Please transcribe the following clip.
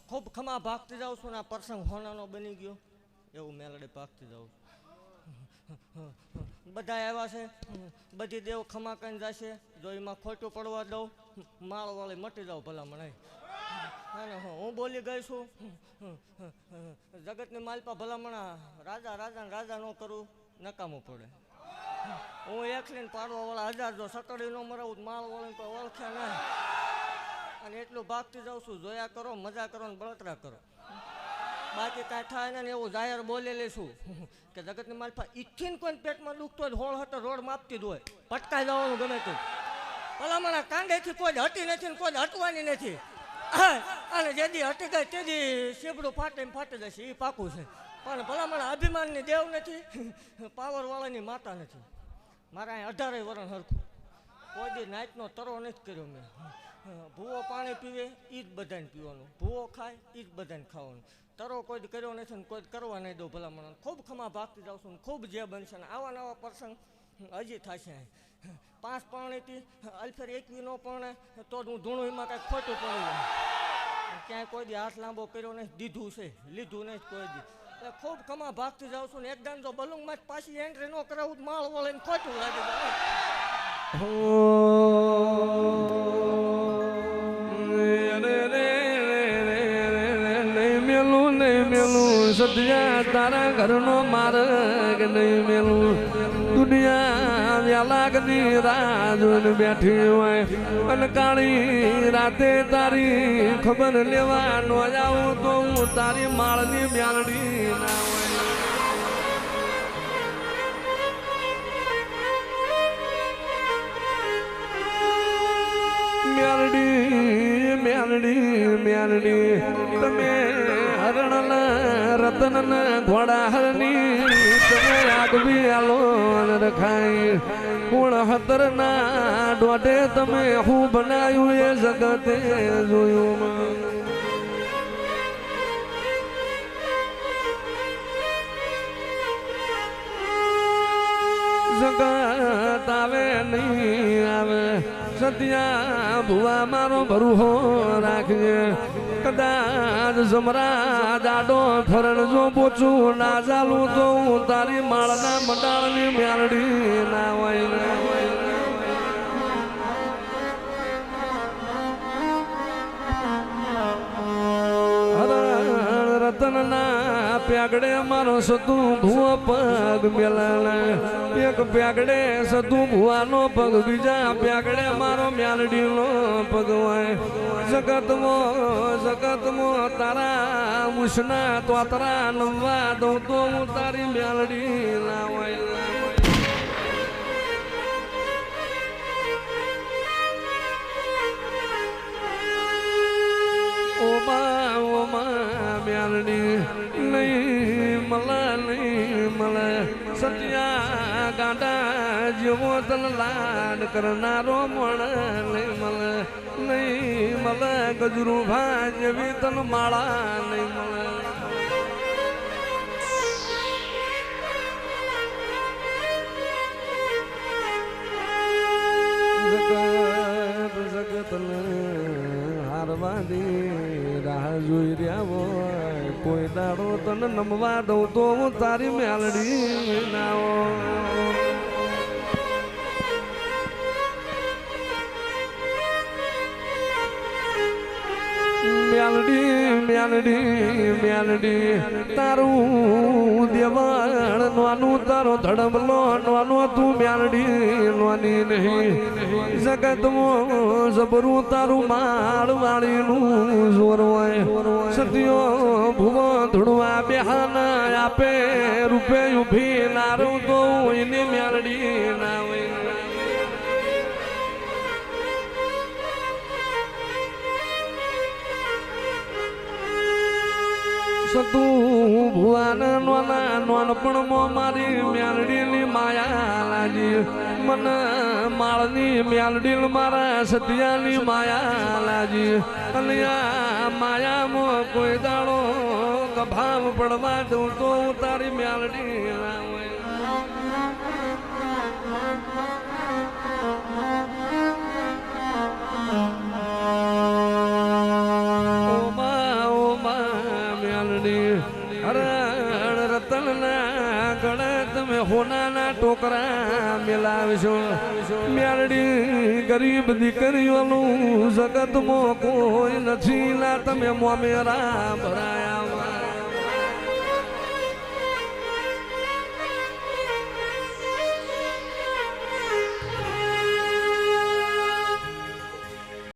ખૂબ ખમા ભાગતી જાઉં છું ને આ પ્રસંગ હોનાનો બની ગયો એવું મેલડે ભાગતી જાઉં છું. બધા આવ્યા છે, બધી દેવ ખમા કઈ જશે, જો એમાં ખોટું પડવા દઉં માળ વાળી મટી જાઉં ભલામણ. હું બોલી ગઈ છું જગતની માલપા ભલામણ રાજા રાજા રાજા ન કરું નકામું પડે. હું એકલીને પાડવા વાળા હજાર જો સટડી ન મરાવું માળ વાળીને કોઈ ઓળખે ના, અને એટલું ભાગતી જાઉં છું. જોયા કરો, મજા કરો ને બળતરા કરો, બાકી કાંઈ થાય ને. એવું જાહેર બોલેલી છું કે જગતની માલપા ઈચ્છીને કોઈ પેટમાં દુખતો હોય હોળ હટે રોડ માપતી જ હોય, પટકાઈ જવાનું ગમે તે ભલામણ. કાંડેથી કોઈ હટી નથી ને કોઈ હટવાની નથી, અને જેથી હટી ગઈ તેથી શીબડું ફાટી જશે એ પાકું છે. પણ ભલામણ અભિમાનની દેવ નથી, પાવરવાળાની માતા નથી. મારા અહીં 18 વર્ષ હરખું કોઈ દી નાઈટનો તરો નથી કર્યો મેં. ભૂવો પાણી પીવે એ જ બધાને પીવાનું, ભૂવો ખાય એ જ બધાને ખાવાનું. તરો કોઈ કર્યો નથી ને કોઈ કરવા નહીં દઉં ભલામણ. ખૂબ ખમા ભાગતી જાઉં છું ને ખૂબ જે બનશે ને આવા નવા પ્રસંગ હજી થશે. 5 પાણીથી અલ્ફેર 21 નો પણ તો હું ધૂણું એમાં કાંઈક ખોટું પડી જાય. ક્યાંય કોઈ દી હાથ લાંબો કર્યો નહીં, દીધું છે લીધું નહીં કોઈ દી. એટલે ખૂબ ખમા ભાગતી જાઉં છું ને એકદમ જો બલુંગમાં જ પાછી એન્ટ્રી ન કરાવું માળ વળીને ખોટું લાગી જાય. સદિયા તારા ઘરનો માર્ગ નહીં મેલું. દુનિયા વ્યાલાગની રાહ જોઈને બેઠી હોય અને કાળી રાતે તારી ખબર લેવા ન આવું તો હું તારી માળની મ્યાલડી ના હોય. મ્યાલડી મ્યાલડી મ્યાલડી તમે હરણ રતન ઘોડા હરની તમે આગવી આલો રખાય. ગુણ 17 ના દોઢે તમે હું બનાવ્યું એ જગતે જોયું. જગત આવે નહીં આવે સત્યા ભુવા મારો ભરૂહો રાખજે. કદાચ જમરા દાડો ફરણ જો પોચું ના ચાલું તો હું તારી માળના મંડાળની મ્યાલડી ના હોય. રતનના પ્યાગડે મારો સતું ભૂવો પગ મેલાણા. એક પ્યાગડે સતું ભુવાનો પગ, બીજા પ્યાગડે મારો મ્યાલડીનો પગ હોય. જગતમાં તારા મુસના તોતરા નમવા દઉં તો હું તારી મ્યાલડી ના હોય. મ્યાલડી નહીં મળે સત્યા ગાંડા જેવો તન લાડ કરનારો મળે નહીં મળે ગજરું ભાઈ જેવી તન માળા નહીં મળે. જગત હારવાની રાહ જોઈ રહ્યા હોય, કોઈ દાડો તને નમવા દઉં તો હું તારી મ્યાલડી ના હોય. મ્યાલડી તારું દેવળ નોનું તારો ધડમલો નોનો તું મ્યાલડી નોની નહીં. જગતમાં જબરું તારું માળ વાળીનું જોર હોય. સત્યો ભુવો ધૂળવા બેહાના આપે રૂપે ઉભી નારું તો એની મ્યાલડી ના હોય. સતું ભુવાના નોના નોનપણમાં મારી મ્યાલડીની માયા લાજી. મને માળની મ્યાલડી મારા સતિયાની માયા લાજી. અને આ માયામાં કોઈ દાડો કભાવ પડવા દઉં તો હું તારી મ્યાલડી ના હોય. હોનાના ટોકરા મેલાવશું મેરડી ગરીબ દીકરીઓનું જગતમાં કોઈ નથી લા તમે મોમેરા ભરાયા